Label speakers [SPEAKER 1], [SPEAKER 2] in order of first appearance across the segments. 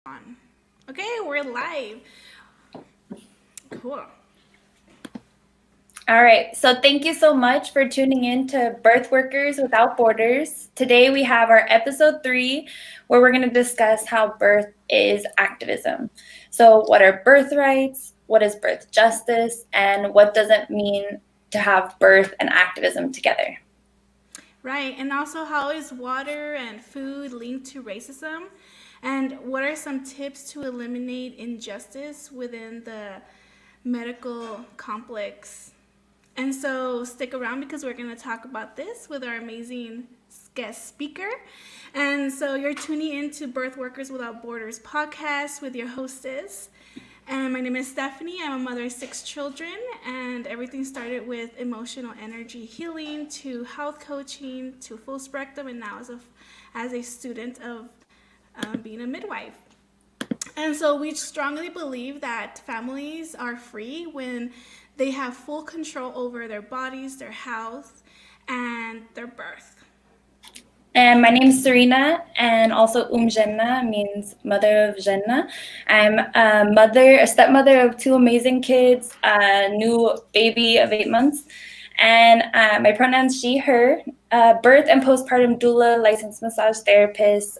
[SPEAKER 1] On. Okay, we're live. Cool.
[SPEAKER 2] All right, so thank you so much for tuning in to Birth Workers Without Borders. Today we have our episode 3 where we're going to discuss how birth is activism. So, what are birthrights? What is birth justice? And what does it mean to have birth and activism together?
[SPEAKER 1] Right, and also how is water and food linked to racism? And what are some tips to eliminate injustice within the medical complex? And so stick around because we're going to talk about this with our amazing guest speaker. And so you're tuning in to Birth Workers Without Borders podcast with your hostess. And my name is Stephanie. I'm a mother of 6 children, and everything started with emotional energy healing to health coaching to full spectrum, and now as a student of being a midwife. And so we strongly believe that families are free when they have full control over their bodies, their health, and their birth.
[SPEAKER 2] And my name is Serena, and also Jenna means mother of Jenna. I'm a stepmother of 2 amazing kids, a new baby of 8 months, and my pronouns she, her, birth and postpartum doula, licensed massage therapist,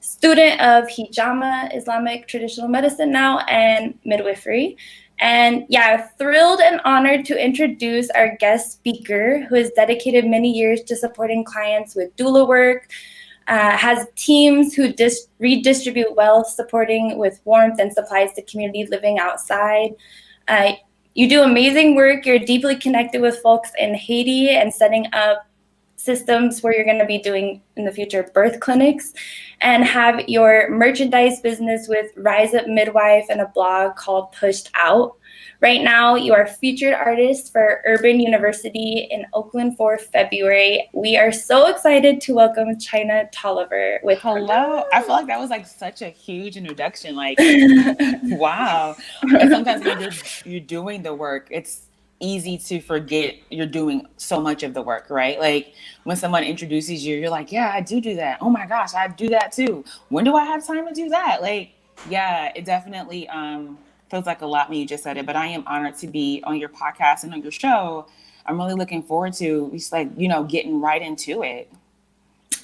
[SPEAKER 2] student of hijama, Islamic traditional medicine now, and midwifery. And yeah, thrilled and honored to introduce our guest speaker, who has dedicated many years to supporting clients with doula work, has teams who redistribute wealth, supporting with warmth and supplies to community living outside. You do amazing work. You're deeply connected with folks in Haiti and setting up systems where you're going to be doing in the future birth clinics, and have your merchandise business with Rise Up Midwife and a blog called Pushed Out. Right now, you are featured artist for Urban University in Oakland for February. We are so excited to welcome China Tolliver with
[SPEAKER 3] Hello. I feel like that was like such a huge introduction. Like, wow. And sometimes when you're doing the work, it's easy to forget you're doing so much of the work, right? Like when someone introduces you, you're like, yeah, I do that. Oh my gosh, I do that too. When do I have time to do that? Like, yeah, it definitely feels like a lot when you just said it, but I am honored to be on your podcast and on your show. I'm really looking forward to just like, getting right into it.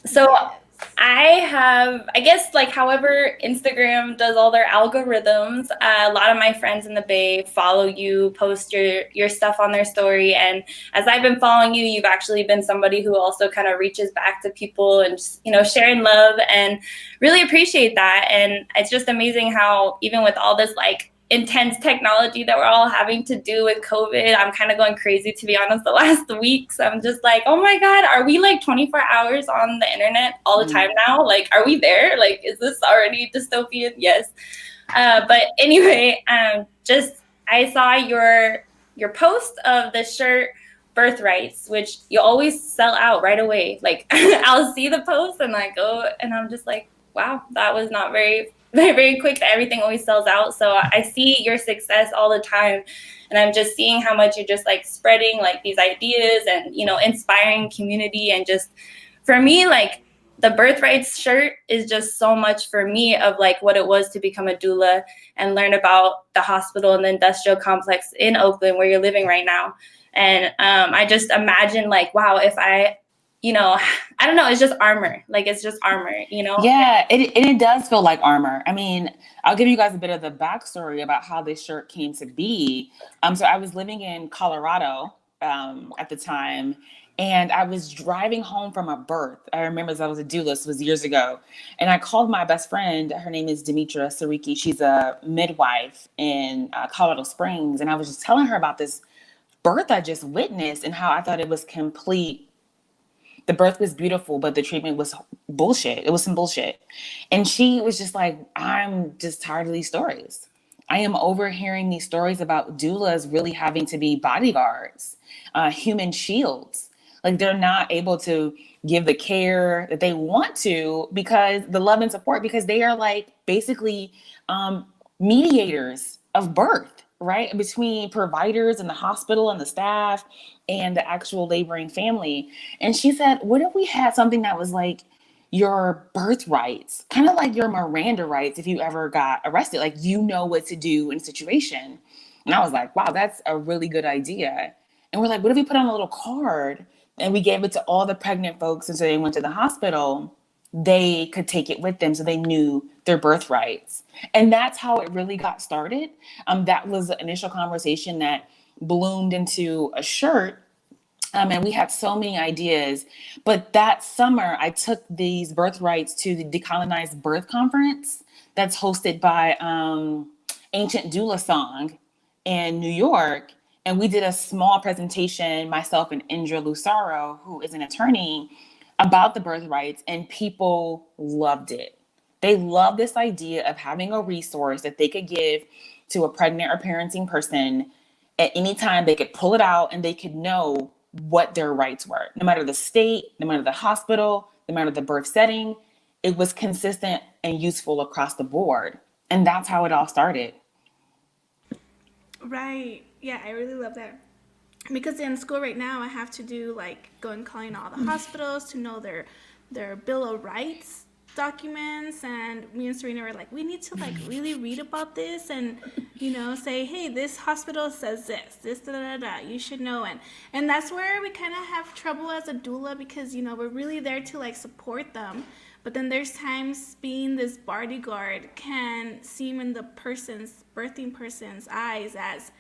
[SPEAKER 2] So
[SPEAKER 1] Yes.
[SPEAKER 2] I have, I guess, like however Instagram does all their algorithms, a lot of my friends in the Bay follow you, post your stuff on their story. And as I've been following you, you've actually been somebody who also kind of reaches back to people and just, sharing love, and really appreciate that. And it's just amazing how even with all this like intense technology that we're all having to do with COVID, I'm kind of going crazy, to be honest, the last weeks. I'm just like, oh my God, are we like 24 hours on the internet all the time now? Like, are we there? Like, is this already dystopian? Yes. But anyway, I saw your post of the shirt birthrights, which you always sell out right away. Like I'll see the post and I go and I'm just like, wow, that was not very quick. Everything always sells out. So I see your success all the time, and I'm just seeing how much you're just like spreading like these ideas and inspiring community. And just for me, like the birthrights shirt is just so much for me of like what it was to become a doula and learn about the hospital and the industrial complex in Oakland where you're living right now. And I just imagine like, wow, if I don't know, it's just armor. Like, it's just armor,
[SPEAKER 3] Yeah, it does feel like armor. I mean, I'll give you guys a bit of the backstory about how this shirt came to be. So I was living in Colorado at the time, and I was driving home from a birth. I remember as I was a doula, this was years ago, and I called my best friend. Her name is Demetra Sariki. She's a midwife in Colorado Springs, and I was just telling her about this birth I just witnessed and how I thought it was complete. The birth was beautiful, but the treatment was bullshit. It was some bullshit. And she was just like, I'm just tired of these stories. I am overhearing these stories about doulas really having to be bodyguards, human shields. Like they're not able to give the care that they want to because the love and support, because they are like basically mediators of birth, right? Between providers and the hospital and the staff and the actual laboring family. And she said, what if we had something that was like your birthrights, kind of like your Miranda rights if you ever got arrested. Like, you know what to do in a situation. And I was like, wow, that's a really good idea. And we're like, what if we put on a little card and we gave it to all the pregnant folks, and so they went to the hospital, they could take it with them so they knew their birthrights. And that's how it really got started. That was the initial conversation that bloomed into a shirt. And we had so many ideas. But that summer, I took these birthrights to the Decolonized Birth Conference that's hosted by Ancient Doula Song in New York. And we did a small presentation, myself and Indra Lucaro, who is an attorney, about the birthrights, and people loved it. They loved this idea of having a resource that they could give to a pregnant or parenting person at any time. They could pull it out and they could know what their rights were, no matter the state, no matter the hospital, no matter the birth setting. It was consistent and useful across the board. And that's how it all started.
[SPEAKER 1] Right. Yeah, I really love that. Because in school right now, I have to do like go and calling all the hospitals to know their Bill of Rights documents, and me and Serena were like, we need to like really read about this and say, hey, this hospital says this da da da, you should know. And that's where we kind of have trouble as a doula, because we're really there to like support them, but then there's times being this bodyguard can seem in the birthing person's eyes as,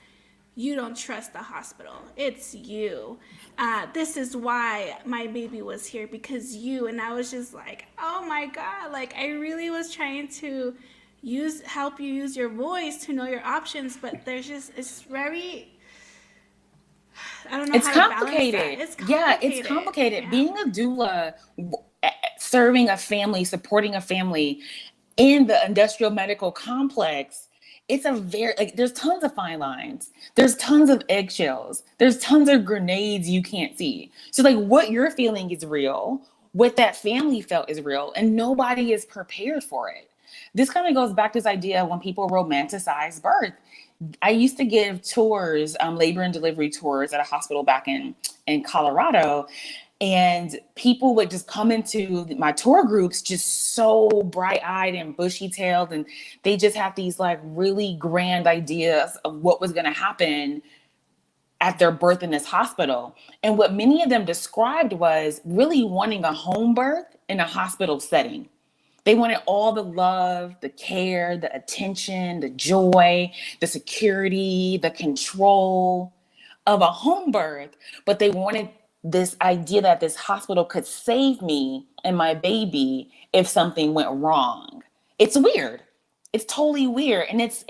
[SPEAKER 1] you don't trust the hospital. It's you. This is why my baby was here, because you. And I was just like, oh my God. Like, I really was trying to help you use your voice to know your options, but it's very, I don't know
[SPEAKER 3] It's
[SPEAKER 1] how
[SPEAKER 3] complicated.
[SPEAKER 1] to balance that. It's complicated.
[SPEAKER 3] Yeah, it's complicated.
[SPEAKER 1] Yeah.
[SPEAKER 3] Being a doula, serving a family, supporting a family in the industrial medical complex, it's a very, there's tons of fine lines. There's tons of eggshells. There's tons of grenades you can't see. So like, what you're feeling is real. What that family felt is real, and nobody is prepared for it. This kind of goes back to this idea when people romanticize birth. I used to give tours, labor and delivery tours at a hospital back in Colorado. And people would just come into my tour groups just so bright-eyed and bushy-tailed, and they just have these like really grand ideas of what was going to happen at their birth in this hospital. And what many of them described was really wanting a home birth in a hospital setting. They wanted all the love, the care, the attention, the joy, the security, the control of a home birth, but they wanted this idea that this hospital could save me and my baby if something went wrong. It's weird. It's totally weird. And it's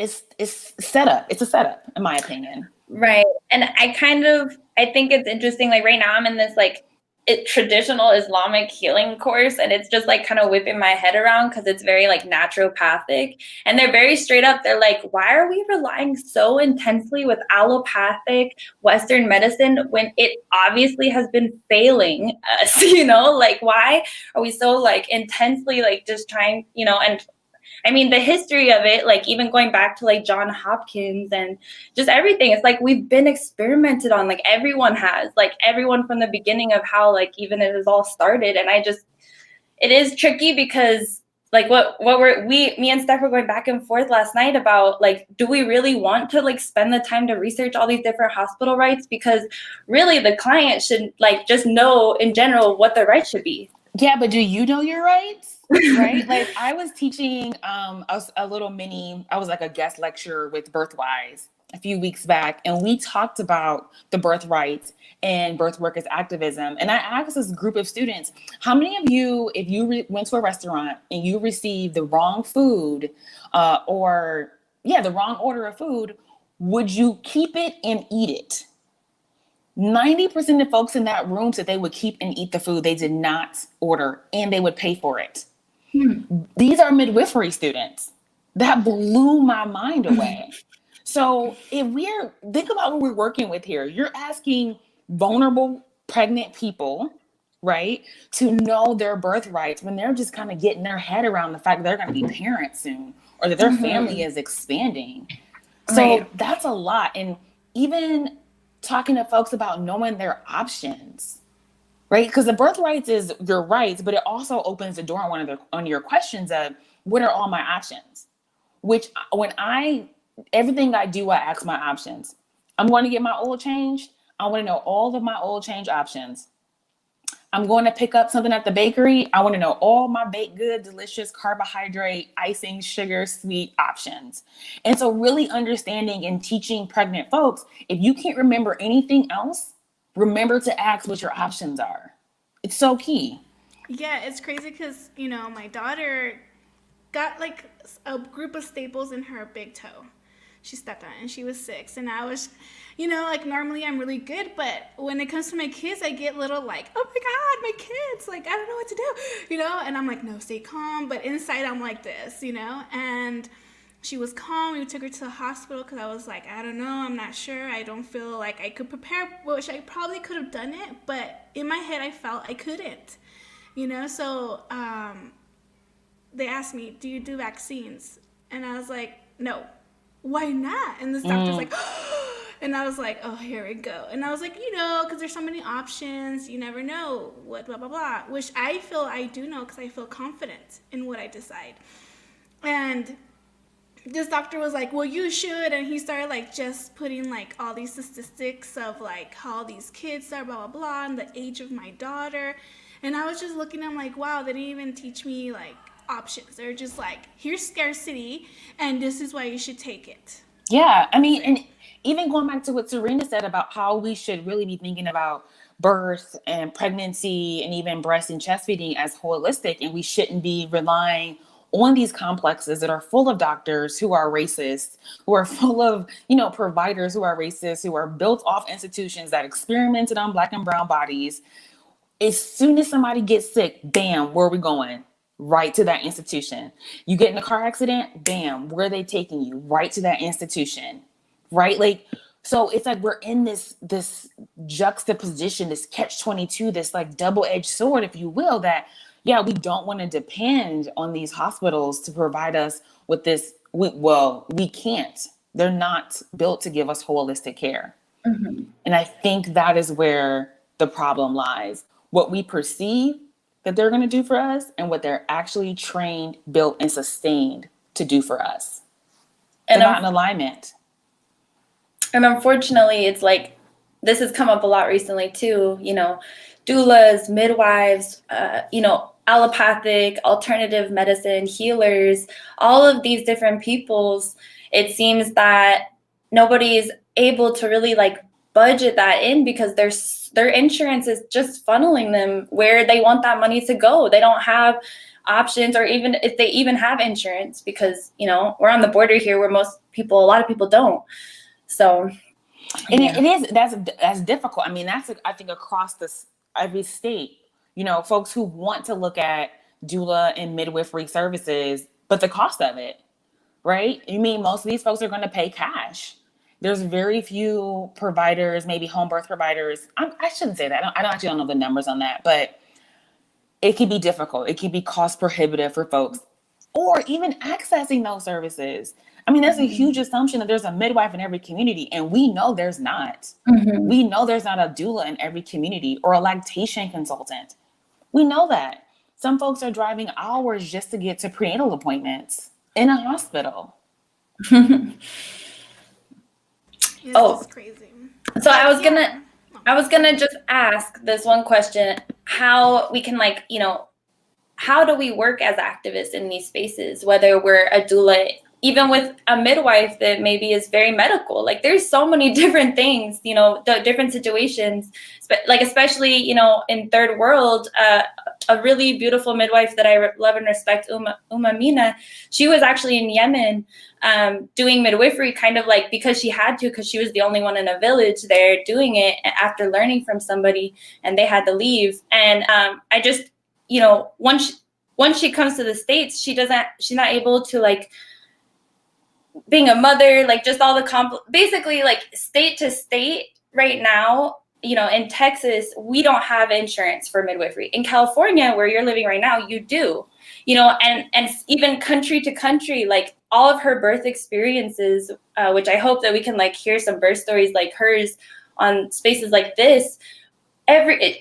[SPEAKER 3] set up. It's a setup, in my opinion.
[SPEAKER 2] Right. And I think it's interesting. Like right now I'm in this like traditional Islamic healing course, and it's just like kind of whipping my head around because it's very like naturopathic, and they're very straight up. They're like, why are we relying so intensely with allopathic Western medicine when it obviously has been failing us? Like, why are we so like intensely like just trying, and I mean, the history of it, like even going back to like John Hopkins and just everything, it's like we've been experimented on, like everyone has, like everyone from the beginning of how like even it has all started. And it is tricky because like me and Steph were going back and forth last night about like, do we really want to like spend the time to research all these different hospital rights? Because really the client should like just know in general what their rights should be.
[SPEAKER 3] Yeah, but do you know your rights? Right? Like I was teaching I was like a guest lecturer with Birthwise a few weeks back, and we talked about the birthrights and birthworkers activism. And I asked this group of students, how many of you, if you went to a restaurant and you received the wrong food the wrong order of food, would you keep it and eat it? 90% of folks in that room said they would keep and eat the food they did not order, and they would pay for it. These are midwifery students. That blew my mind away. So think about what we're working with here. You're asking vulnerable pregnant people, right, to know their birthrights when they're just kind of getting their head around the fact that they're going to be parents soon, or that their family is expanding. So that's a lot. And even talking to folks about knowing their options. right? Because the birthrights is your rights, but it also opens the door on your questions of what are all my options? Which everything I do, I ask my options. I'm going to get my oil changed. I want to know all of my oil change options. I'm going to pick up something at the bakery. I want to know all my baked good, delicious carbohydrate, icing, sugar, sweet options. And so really understanding and teaching pregnant folks, if you can't remember anything else, remember to ask what your options are. It's so key.
[SPEAKER 1] Yeah, it's crazy because, my daughter got like a group of staples in her big toe. She stepped on it and she was 6. And I was, like normally I'm really good, but when it comes to my kids, I get little like, oh my God, my kids, like, I don't know what to do, and I'm like, no, stay calm. But inside I'm like this, and she was calm. We took her to the hospital because I was like, I don't know, I'm not sure. I don't feel like I could prepare, which I probably could have done it, but in my head I felt I couldn't, so they asked me, do you do vaccines? And I was like, no. Why not? And this doctor's like, and I was like, oh, here we go. And I was like, because there's so many options, you never know what, blah, blah, blah, which I feel I do know because I feel confident in what I decide. And this doctor was like, well, you should. And he started like just putting like all these statistics of like how these kids are, blah, blah, blah, and the age of my daughter. And I was just looking at him like, wow, they didn't even teach me like options. They're just like, here's scarcity and this is why you should take it.
[SPEAKER 3] Yeah, I mean, and even going back to what Serena said about how we should really be thinking about birth and pregnancy and even breast and chest feeding as holistic, and we shouldn't be relying on these complexes that are full of doctors who are racist, who are full of, providers who are racist, who are built off institutions that experimented on Black and brown bodies. As soon as somebody gets sick, bam, where are we going? Right to that institution. You get in a car accident, bam, where are they taking you? Right to that institution, right? Like, so it's like we're in this juxtaposition, this catch-22, this like double-edged sword, if you will, that, yeah, we don't want to depend on these hospitals to provide us with this. We can't. They're not built to give us holistic care. Mm-hmm. And I think that is where the problem lies. What we perceive that they're going to do for us and what they're actually trained, built, and sustained to do for us. They're not in alignment.
[SPEAKER 2] And unfortunately, it's like, this has come up a lot recently too, doulas, midwives, allopathic, alternative medicine, healers, all of these different peoples. It seems that nobody is able to really like budget that in because their insurance is just funneling them where they want that money to go. They don't have options, or even if they even have insurance, because we're on the border here where a lot of people don't. So
[SPEAKER 3] and it is, that's difficult. I mean, that's I think across every state, folks who want to look at doula and midwifery services, but the cost of it, right? You mean most of these folks are going to pay cash. There's very few providers, maybe home birth providers. I shouldn't say that. I don't know the numbers on that, but it can be difficult. It can be cost prohibitive for folks, or even accessing those services. I mean, that's a huge assumption that there's a midwife in every community, and we know there's not. Mm-hmm. We know there's not a doula in every community or a lactation consultant. We know that. Some folks are driving hours just to get to prenatal appointments in a hospital.
[SPEAKER 1] It's crazy.
[SPEAKER 2] So I was gonna just ask this one question: how we can how do we work as activists in these spaces, whether we're a doula, even with a midwife that maybe is very medical? Like, there's so many different things, the different situations, like especially in third world. A really beautiful midwife that I love and respect, Uma Mina, she was actually in Yemen doing midwifery, kind of like because she had to, because she was the only one in a village there doing it after learning from somebody, and they had to leave. And I just, once she comes to the States, she's not able to, like, being a mother, like just all the basically like state to state right now. In Texas, we don't have insurance for midwifery. In California, where you're living right now, you do, and even country to country, like all of her birth experiences, which I hope that we can like hear some birth stories like hers on spaces like this.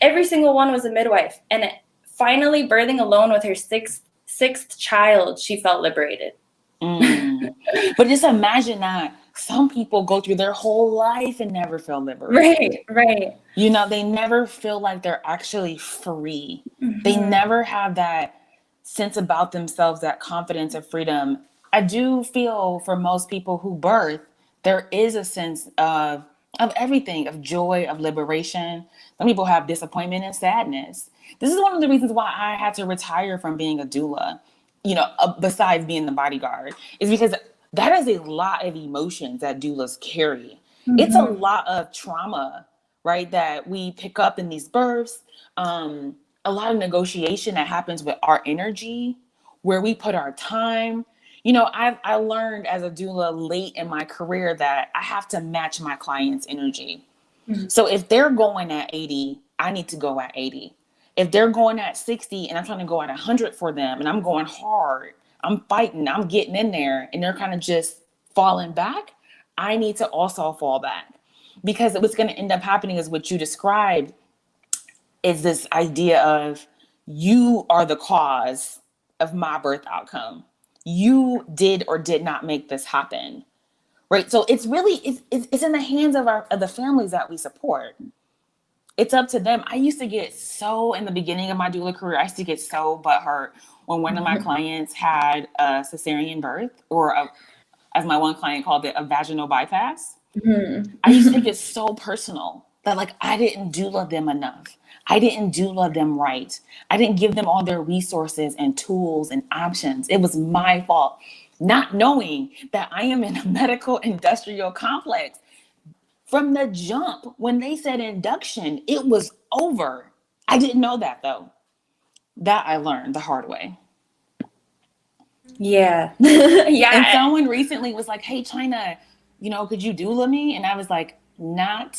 [SPEAKER 2] every single one was a midwife. And finally birthing alone with her sixth child, she felt liberated.
[SPEAKER 3] But just imagine that some people go through their whole life and never feel liberated.
[SPEAKER 2] Right.
[SPEAKER 3] You know, they never feel like they're actually free. They never have that sense about themselves, that confidence of freedom. I do feel for most people who birth, there is a sense of everything, of joy, of liberation. Some people have disappointment and sadness. This is one of the reasons why I had to retire from being a doula, you know, besides being the bodyguard, is because that is a lot of emotions that doulas carry. It's a lot of trauma, right, that we pick up in these births. A lot of negotiation that happens with our energy, where we put our time. You know, I learned as a doula late in my career that I have to match my client's energy. So if they're going at 80, I need to go at 80. If they're going at 60 and I'm trying to go at 100 for them and I'm going hard, I'm fighting, I'm getting in there, and they're kind of just falling back, I need to also fall back. Because what's going to end up happening is what you described, is this idea of you are the cause of my birth outcome. You did or did not make this happen, right? So it's really, it's in the hands of the families that we support. It's up to them. I used to get so, in the beginning of my doula career, I used to get so butthurt when one of my clients had a cesarean birth, or as my one client called it, a vaginal bypass. I used to take it so personal that, like, I didn't doula them enough. I didn't doula them right. I didn't give them all their resources and tools and options. It was my fault, not knowing that I am in a medical industrial complex. From the jump, when they said induction, it was over. I didn't know that, though. That I learned the hard way.
[SPEAKER 2] Yeah. Yeah.
[SPEAKER 3] And someone recently was like, hey, China, you know, could you doula me? And I was like, not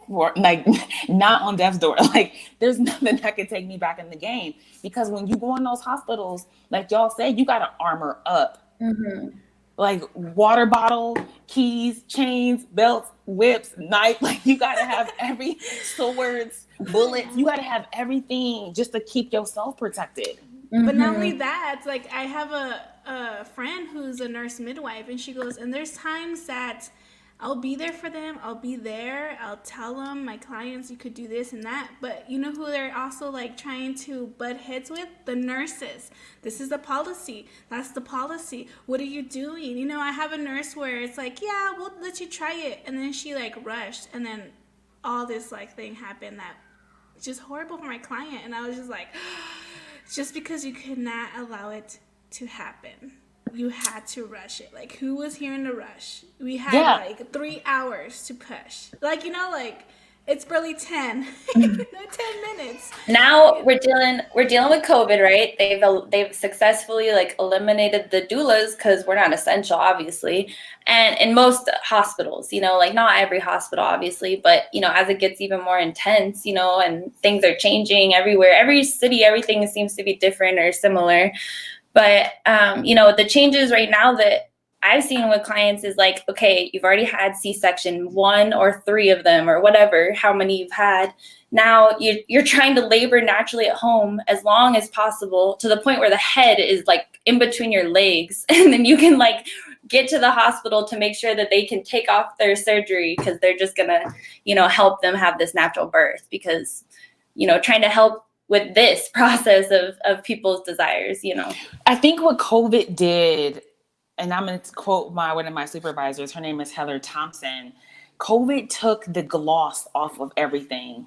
[SPEAKER 3] on death's door. Like, there's nothing that could take me back in the game. Because when you go in those hospitals, like y'all said, you got to armor up. Like water bottle, keys, chains, belts, whips, knife. Like, you got to have every swords, bullets. You got to have everything just to keep yourself protected.
[SPEAKER 1] But not only that, it's like I have a friend who's a nurse midwife, and she goes, and there's times that I'll be there for them. I'll be there. I'll tell them, my clients, you could do this and that. But you know who they're also like trying to butt heads with? The nurses. This is the policy. That's the policy. What are you doing? You know, I have a nurse where it's like, yeah, we'll let you try it. And then she like rushed. And then all this like thing happened that it's just horrible for my client. And I was just like, just because you could not allow it to happen, you had to rush it. Like, who was here in the rush? We had like 3 hours to push. Like, you know, like it's barely 10, 10 minutes.
[SPEAKER 2] Now we're dealing with COVID, right? They've successfully like eliminated the doulas because we're not essential, obviously. And in most hospitals, you know, like not every hospital, obviously, but you know, as it gets even more intense, you know, and things are changing everywhere, every city, everything seems to be different or similar. But you know, the changes right now that I've seen with clients is like, okay, you've already had C-section, 1 or 3 of them, or whatever, how many you've had. Now you're trying to labor naturally at home as long as possible, to the point where the head is like in between your legs. And then you can like get to the hospital to make sure that they can take off their surgery, because they're just gonna, you know, help them have this natural birth, because, you know, trying to help with this process of people's desires, you know.
[SPEAKER 3] I think what COVID did, and I'm going to quote one of my supervisors, her name is Heather Thompson, COVID took the gloss off of everything.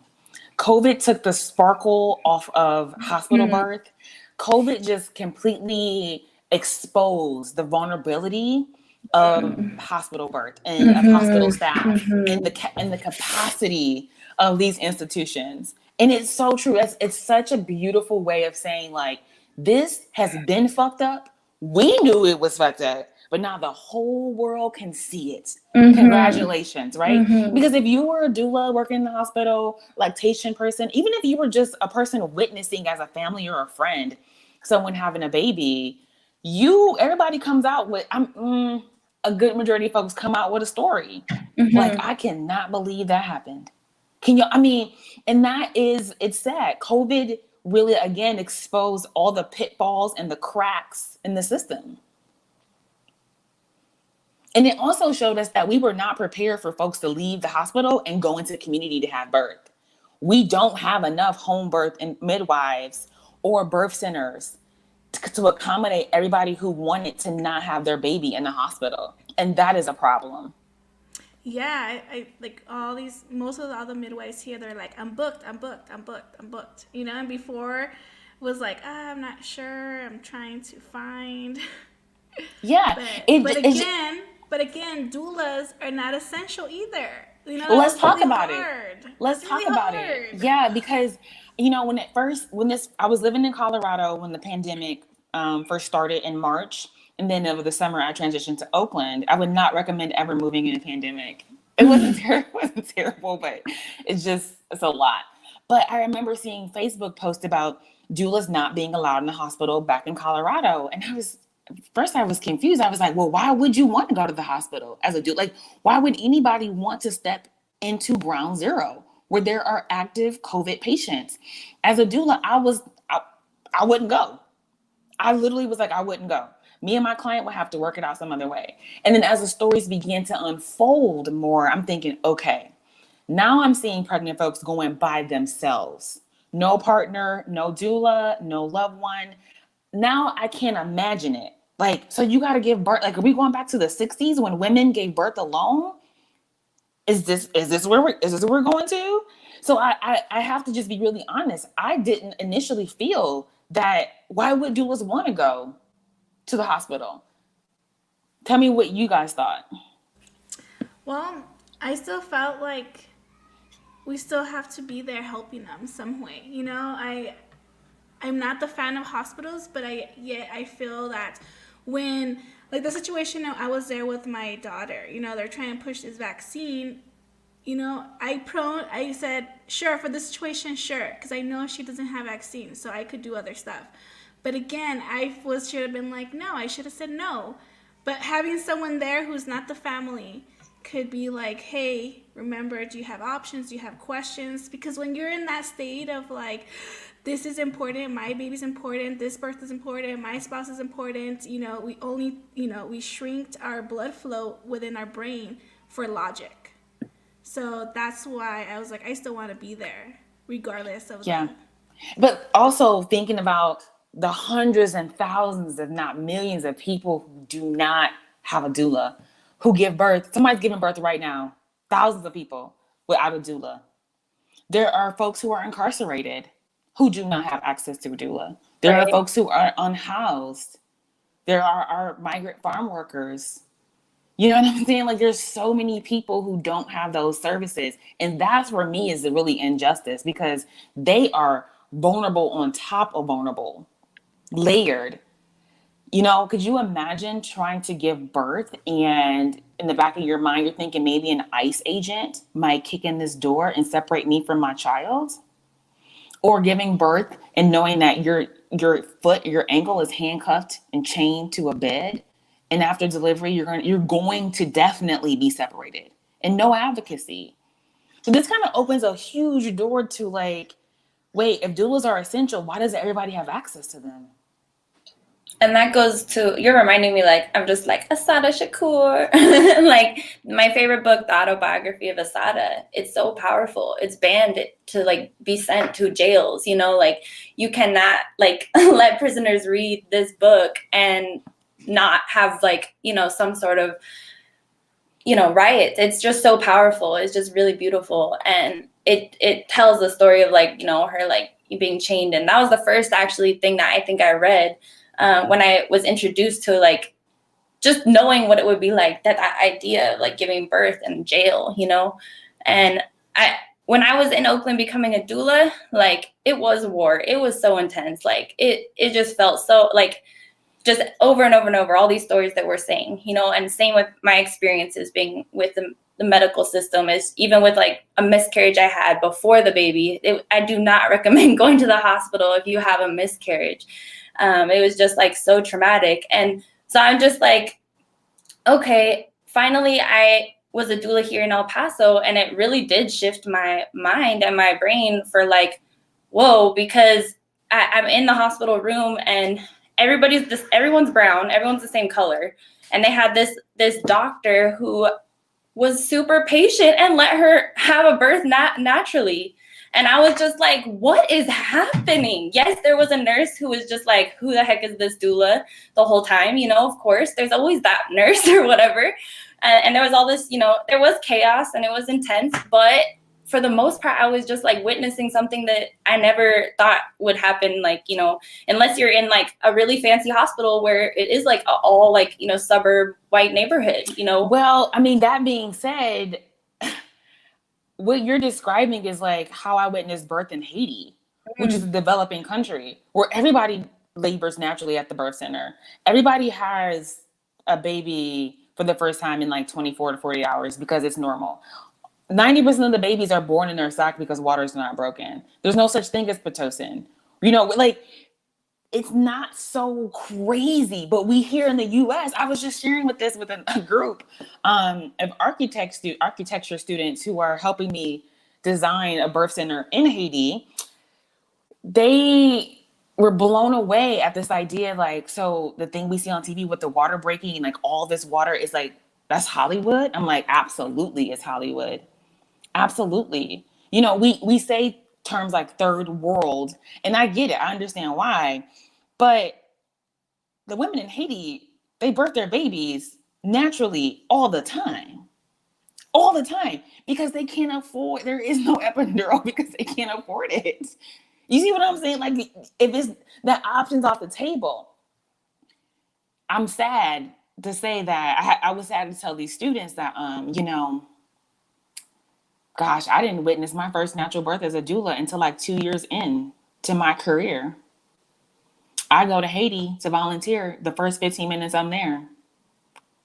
[SPEAKER 3] COVID took the sparkle off of hospital birth. COVID just completely exposed the vulnerability of hospital birth and of hospital staff and the capacity of these institutions. And it's so true. It's such a beautiful way of saying, like, this has been fucked up. We knew it was fucked up, but now the whole world can see it. Congratulations, right? Because if you were a doula working in the hospital, lactation person, even if you were just a person witnessing as a family or a friend, someone having a baby, everybody comes out with, a good majority of folks come out with a story. Like, I cannot believe that happened. And it's sad. COVID really, again, exposed all the pitfalls and the cracks in the system. And it also showed us that we were not prepared for folks to leave the hospital and go into the community to have birth. We don't have enough home birth and midwives or birth centers to accommodate everybody who wanted to not have their baby in the hospital. And that is a problem.
[SPEAKER 1] Yeah, I like most of all the midwives here, they're like, I'm booked. And before was like, I'm not sure, I'm trying to find.
[SPEAKER 3] Yeah.
[SPEAKER 1] But again, doulas are not essential either.
[SPEAKER 3] Let's talk about it. Let's talk about it. Yeah, because I was living in Colorado when the pandemic first started in March, and then over the summer I transitioned to Oakland. I would not recommend ever moving in a pandemic. It wasn't terrible, but it's a lot. But I remember seeing Facebook posts about doulas not being allowed in the hospital back in Colorado, and First, I was confused. I was like, well, why would you want to go to the hospital as a doula? Like, why would anybody want to step into ground zero where there are active COVID patients? As a doula, I wouldn't go. I literally was like, I wouldn't go. Me and my client would have to work it out some other way. And then as the stories began to unfold more, I'm thinking, okay, now I'm seeing pregnant folks going by themselves. No partner, no doula, no loved one. Now I can't imagine it. Like, so you got to give birth. Like, are we going back to the 60s when women gave birth alone? Is this where we're going to? So I have to just be really honest. I didn't initially feel that. Why would doulas want to go to the hospital? Tell me what you guys thought.
[SPEAKER 1] Well, I still felt like we still have to be there helping them some way. I'm not the fan of hospitals, but I feel that when, like the situation I was there with my daughter, they're trying to push this vaccine, I said, sure, for this situation, sure, because I know she doesn't have vaccine, so I could do other stuff. But again, should have been like, no, I should have said no. But having someone there who's not the family could be like, hey, remember, do you have options? Do you have questions? Because when you're in that state of like, this is important, my baby's important, this birth is important, my spouse is important, we only, we shrinked our blood flow within our brain for logic. So that's why I was like, I still want to be there, regardless of that.
[SPEAKER 3] But also thinking about the hundreds and thousands, if not millions of people who do not have a doula, who give birth. Somebody's giving birth right now. Thousands of people without a doula. There are folks who are incarcerated who do not have access to a doula. There are folks who are unhoused. There are our migrant farm workers. You know what I'm saying? Like, there's so many people who don't have those services. And that's, for me, is really injustice, because they are vulnerable on top of vulnerable, layered. Could you imagine trying to give birth and in the back of your mind, you're thinking maybe an ICE agent might kick in this door and separate me from my child? Or giving birth and knowing that your ankle is handcuffed and chained to a bed, and after delivery you're going to definitely be separated, and no advocacy. So this kind of opens a huge door to like, wait, if doulas are essential, why doesn't everybody have access to them?
[SPEAKER 2] And that goes to, you're reminding me, like, I'm just like, Assata Shakur. Like, my favorite book, The Autobiography of Assata, it's so powerful. It's banned to, like, be sent to jails, like, you cannot, like, let prisoners read this book and not have, like, some sort of, riots. It's just so powerful. It's just really beautiful. And it tells the story of, like, her, like, being chained. And that was the first, actually, thing that I think I read when I was introduced to, like, just knowing what it would be like, that idea of, like, giving birth in jail, and when I was in Oakland becoming a doula, like, it was war. It was so intense. Like, it just felt so, like, just over and over and over, all these stories that we're saying, and same with my experiences being with the medical system, is even with, like, a miscarriage I had before the baby. I do not recommend going to the hospital if you have a miscarriage. It was just, like, so traumatic. And so I'm just like, okay, finally I was a doula here in El Paso, and it really did shift my mind and my brain for like, whoa, because I'm in the hospital room and everyone's brown, everyone's the same color. And they had this doctor who was super patient and let her have a birth naturally. And I was just like, what is happening? Yes, there was a nurse who was just like, who the heck is this doula the whole time? You know, of course, there's always that nurse or whatever. And there was all this, you know, there was chaos and it was intense, but for the most part, I was just like witnessing something that I never thought would happen. Like, you know, unless you're in like a really fancy hospital where it is like all like, you know, suburb white neighborhood, you know?
[SPEAKER 3] Well, I mean, that being said, what you're describing is like how I witnessed birth in Haiti, which is a developing country where everybody labors naturally at the birth center. Everybody has a baby for the first time in like 24 to 40 hours because it's normal. 90% of the babies are born in their sac because water's not broken. There's no such thing as Pitocin. You know, like, it's not so crazy, but we here in the US, I was just sharing with a group of architecture students who are helping me design a birth center in Haiti. They were blown away at this idea, like, so the thing we see on TV with the water breaking and like all this water is like, that's Hollywood? I'm like, absolutely, it's Hollywood. Absolutely. You know, we say terms like third world, and I get it. I understand why. But the women in Haiti, they birth their babies naturally all the time. All the time. Because they can't afford, there is no epidural because they can't afford it. You see what I'm saying? Like, if it's that option's off the table. I'm sad to say that. I was sad to tell these students that, you know, gosh, I didn't witness my first natural birth as a doula until like 2 years in to my career. I go to Haiti to volunteer. The first 15 minutes I'm there,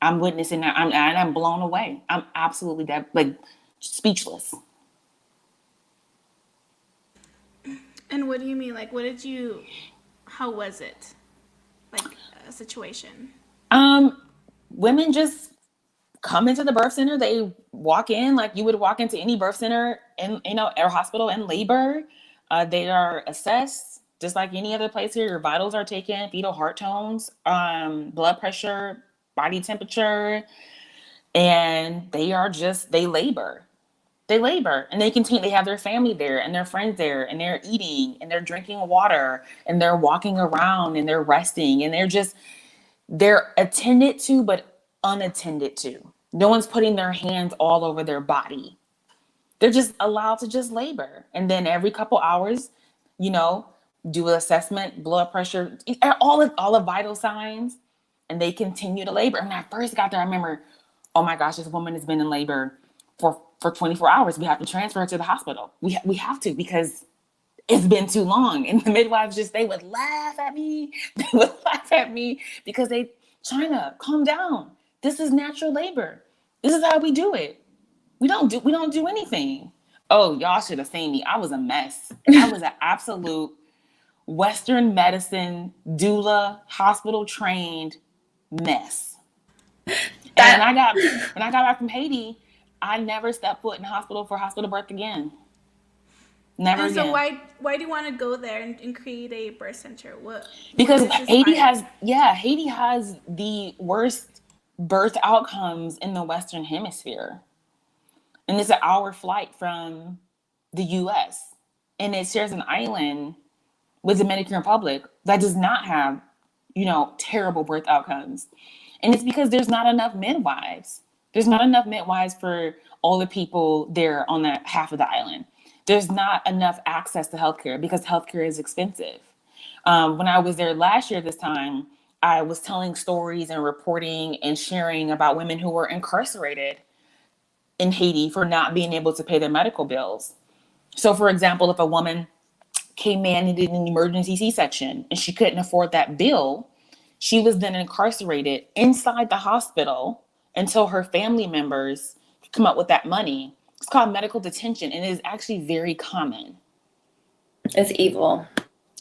[SPEAKER 3] I'm witnessing that. I'm blown away. I'm absolutely like speechless.
[SPEAKER 1] And what do you mean? Like, how was it? Like a situation?
[SPEAKER 3] Women just come into the birth center. They walk in like you would walk into any birth center in, you know, or hospital in labor. They are assessed just like any other place here. Your vitals are taken, fetal heart tones, blood pressure, body temperature, and they labor. They labor and they continue. They have their family there and their friends there, and they're eating and they're drinking water and they're walking around and they're resting and they're attended to, but unattended to. No one's putting their hands all over their body. They're just allowed to just labor. And then every couple hours, you know, do an assessment, blood pressure, all the vital signs, and they continue to labor. And when I first got there, I remember, oh my gosh, this woman has been in labor for 24 hours. We have to transfer her to the hospital. We have to, because it's been too long. And the midwives they would laugh at me. They would laugh at me because China, calm down. This is natural labor. This is how we do it. We don't do anything. Oh, y'all should have seen me. I was a mess. I was an absolute Western medicine doula, hospital trained mess. And when I got back from Haiti, I never stepped foot in hospital for hospital birth again. Never
[SPEAKER 1] and
[SPEAKER 3] again.
[SPEAKER 1] So why do you want to go there and create a birth center?
[SPEAKER 3] Because Haiti has the worst birth outcomes in the Western Hemisphere. And it's an hour flight from the US. And it shares an island with the Dominican Republic that does not have, you know, terrible birth outcomes. And it's because there's not enough midwives. There's not enough midwives for all the people there on that half of the island. There's not enough access to healthcare because healthcare is expensive. When I was there last year this time, I was telling stories and reporting and sharing about women who were incarcerated in Haiti for not being able to pay their medical bills. So, for example, if a woman came in and did an emergency C-section and she couldn't afford that bill, she was then incarcerated inside the hospital until her family members could come up with that money. It's called medical detention, and it is actually very common.
[SPEAKER 2] It's evil.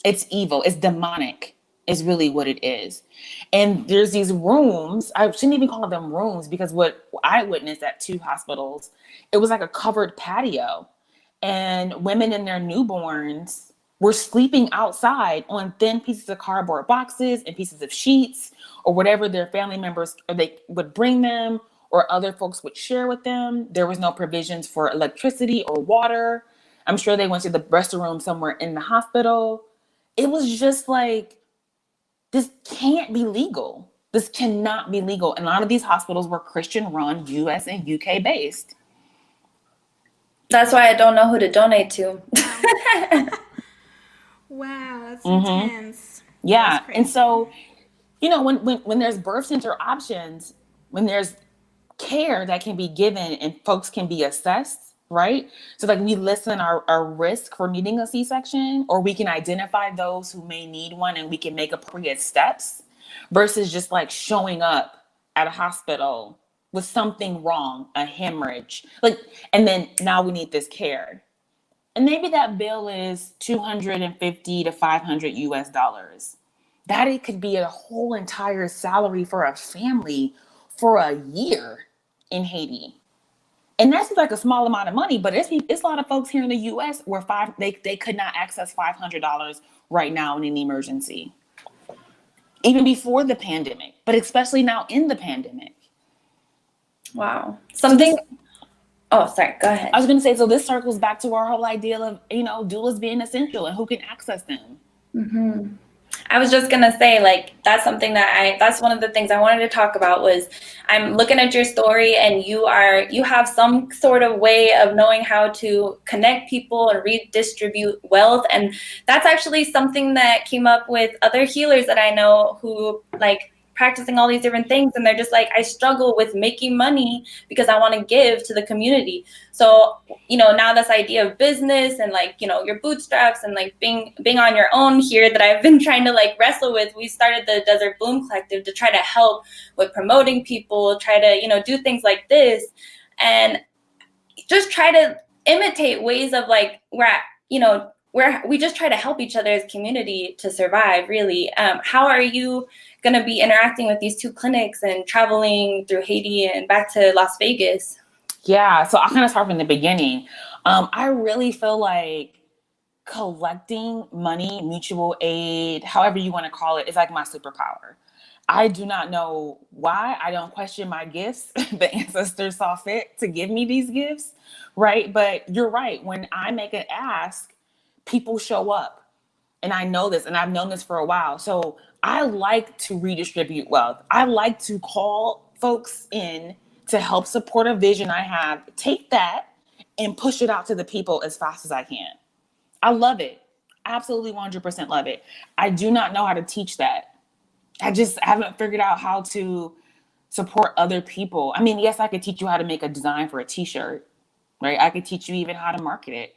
[SPEAKER 3] It's evil. It's demonic. is really what it is. And there's these rooms, I shouldn't even call them rooms, because what I witnessed at 2 hospitals, it was like a covered patio, and women and their newborns were sleeping outside on thin pieces of cardboard boxes and pieces of sheets or whatever their family members, or they would bring them, or other folks would share with them. There was no provisions for electricity or water. I'm sure they went to the restroom somewhere in the hospital. It was just like, this can't be legal. This cannot be legal. And a lot of these hospitals were Christian run, US and UK based.
[SPEAKER 2] That's why I don't know who to donate to.
[SPEAKER 1] Wow, that's intense.
[SPEAKER 3] Yeah.
[SPEAKER 1] That's crazy.
[SPEAKER 3] And so, you know, when there's birth center options, when there's care that can be given and folks can be assessed, right? So like we lessen our risk for needing a C-section, or we can identify those who may need one and we can make appropriate steps, versus just like showing up at a hospital with something wrong, a hemorrhage, like, and then now we need this care. And maybe that bill is $250 to $500 US. That it could be a whole entire salary for a family for a year in Haiti. And that's like a small amount of money, but it's a lot of folks here in the US where they could not access $500 right now in an emergency. Even before the pandemic, but especially now in the pandemic.
[SPEAKER 2] Wow. Something. Oh, sorry. Go ahead.
[SPEAKER 3] I was going to say, so this circles back to our whole idea of, you know, doulas being essential and who can access them.
[SPEAKER 2] Mm-hmm. I was just going to say, like, that's something that's one of the things I wanted to talk about. Was I'm looking at your story, and you have some sort of way of knowing how to connect people and redistribute wealth. And that's actually something that came up with other healers that I know who like practicing all these different things, and they're just like, I struggle with making money because I want to give to the community. So, you know, now this idea of business and like, you know, your bootstraps and like being on your own here that I've been trying to like wrestle with. We started the Desert Bloom Collective to try to help with promoting people, try to, you know, do things like this, and just try to imitate ways of like where we just try to help each other as community to survive, really. How are you going to be interacting with these 2 clinics and traveling through Haiti and back to Las Vegas?
[SPEAKER 3] Yeah, so I'll kind of start from the beginning. I really feel like collecting money, mutual aid, however you want to call it, is like my superpower. I do not know why. I don't question my gifts. The ancestors saw fit to give me these gifts, right? But you're right. When I make an ask, people show up. And I know this, and I've known this for a while. So I like to redistribute wealth. I like to call folks in to help support a vision I have, take that and push it out to the people as fast as I can. I love it. Absolutely 100% love it. I do not know how to teach that. I just haven't figured out how to support other people. I mean, yes, I could teach you how to make a design for a t-shirt, right? I could teach you even how to market it.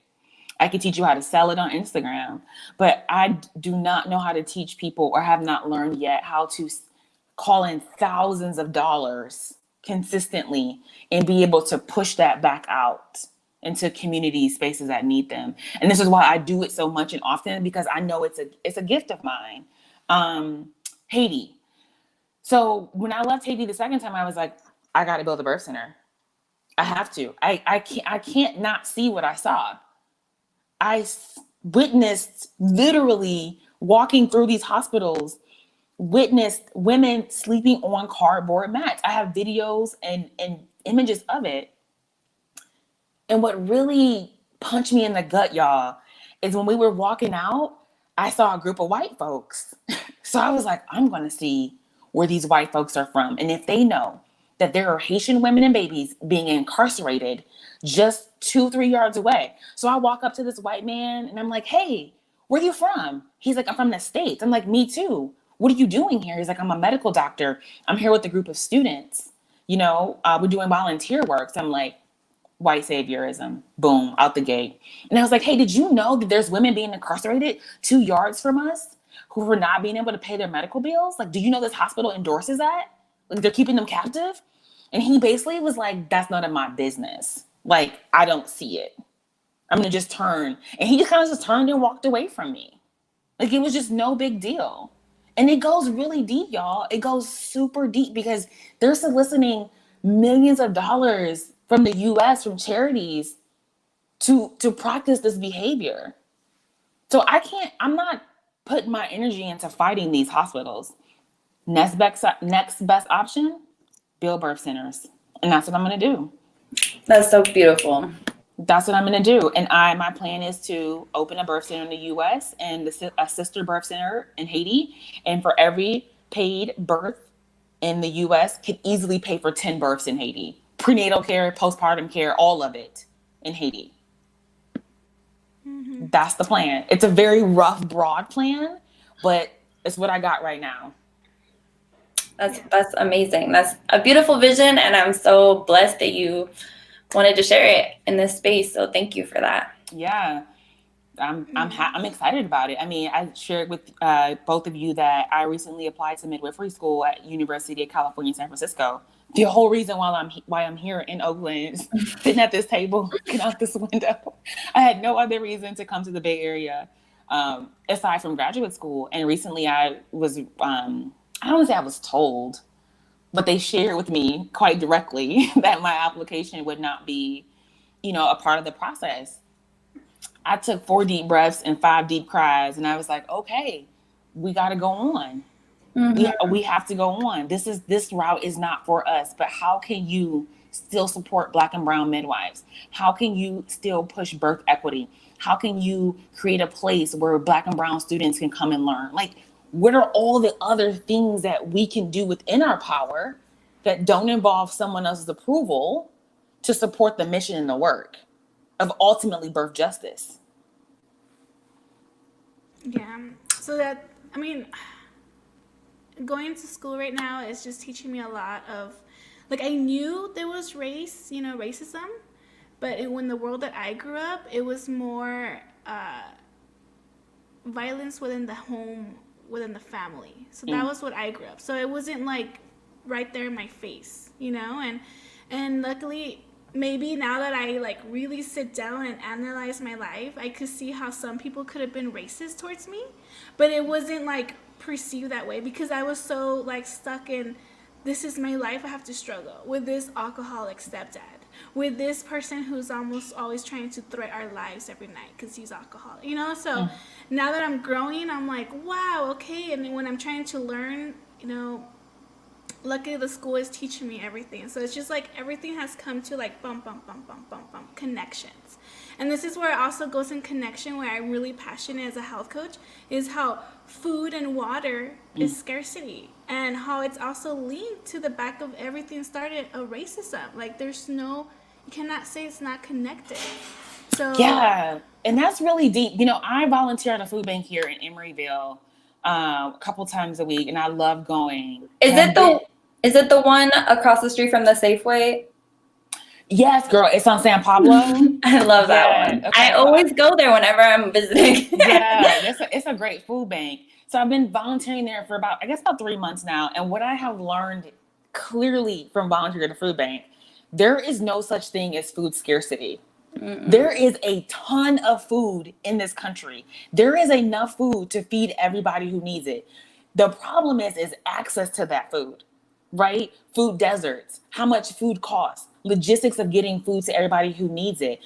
[SPEAKER 3] I could teach you how to sell it on Instagram, but I do not know how to teach people, or have not learned yet, how to call in thousands of dollars consistently and be able to push that back out into community spaces that need them. And this is why I do it so much and often, because I know it's a gift of mine. Haiti. So when I left Haiti the second time, I was like, I got to build a birth center. I have to. I can't not see what I saw. I witnessed, literally walking through these hospitals, witnessed women sleeping on cardboard mats. I have videos and images of it. And what really punched me in the gut, y'all, is when we were walking out, I saw a group of white folks. So I was like, I'm going to see where these white folks are from. And if they know that there are Haitian women and babies being incarcerated just 2-3 yards away. So I walk up to this white man and I'm like, hey, where are you from? He's like, I'm from the States. I'm like, me too. What are you doing here? He's like, I'm a medical doctor. I'm here with a group of students. You know, we're doing volunteer work. So I'm like, white saviorism, boom, out the gate. And I was like, hey, did you know that there's women being incarcerated 2 yards from us who are not being able to pay their medical bills? Like, do you know this hospital endorses that? Like, they're keeping them captive? And he basically was like, that's none of my business. Like, I don't see it. I'm going to just turn. And he just kind of just turned and walked away from me. Like, it was just no big deal. And it goes really deep, y'all. It goes super deep because they're soliciting millions of dollars from the US, from charities to practice this behavior. So I'm not putting my energy into fighting these hospitals. Next best option, build birth centers. And that's what I'm gonna do.
[SPEAKER 2] That's so beautiful.
[SPEAKER 3] That's what I'm gonna do. And my plan is to open a birth center in the US and a sister birth center in Haiti. And for every paid birth in the US, could easily pay for 10 births in Haiti. Prenatal care, postpartum care, all of it in Haiti. Mm-hmm. That's the plan. It's a very rough, broad plan, but it's what I got right now.
[SPEAKER 2] That's amazing. That's a beautiful vision, and I'm so blessed that you wanted to share it in this space. So thank you for that.
[SPEAKER 3] Yeah, I'm excited about it. I mean, I shared with both of you that I recently applied to midwifery school at University of California, San Francisco. The whole reason why I'm here in Oakland, sitting at this table, looking out this window, I had no other reason to come to the Bay Area aside from graduate school. And recently, I was I don't want to say I was told, but they shared with me quite directly that my application would not be, a part of the process. I took 4 deep breaths and 5 deep cries, and I was like, okay, we got to go on. Mm-hmm. We have to go on. This route is not for us, but how can you still support Black and brown midwives? How can you still push birth equity? How can you create a place where Black and brown students can come and learn? Like, what are all the other things that we can do within our power that don't involve someone else's approval to support the mission and the work of ultimately birth justice?
[SPEAKER 1] Yeah. So that, I mean, going to school right now is just teaching me a lot of, like, I knew there was racism, but in the world that I grew up, it was more violence within the home, within the family. So that was what I grew up. So it wasn't like right there in my face, and luckily, maybe now that I like really sit down and analyze my life, I could see how some people could have been racist towards me, but it wasn't like perceived that way because I was so like stuck in, this is my life. I have to struggle with this alcoholic stepdad, with this person who's almost always trying to threat our lives every night because he's alcoholic, So now that I'm growing, I'm like, wow, okay. And then when I'm trying to learn, luckily the school is teaching me everything. So it's just like everything has come to like bump, connections. And this is where it also goes in connection, where I'm really passionate as a health coach, is how food and water is scarcity, and how it's also linked to the back of everything started of racism. Like you cannot say it's not connected. So
[SPEAKER 3] yeah, and that's really deep. I volunteer at a food bank here in Emeryville a couple times a week, and I love going.
[SPEAKER 2] Is it the one across the street from the Safeway?
[SPEAKER 3] Yes, girl. It's on San Pablo.
[SPEAKER 2] I love that one. Okay. I always go there whenever I'm visiting.
[SPEAKER 3] Yeah, it's a great food bank. So I've been volunteering there for about 3 months now. And what I have learned clearly from volunteering at a food bank, there is no such thing as food scarcity. Mm-mm. There is a ton of food in this country. There is enough food to feed everybody who needs it. The problem is access to that food, right? Food deserts, how much food costs, logistics of getting food to everybody who needs it.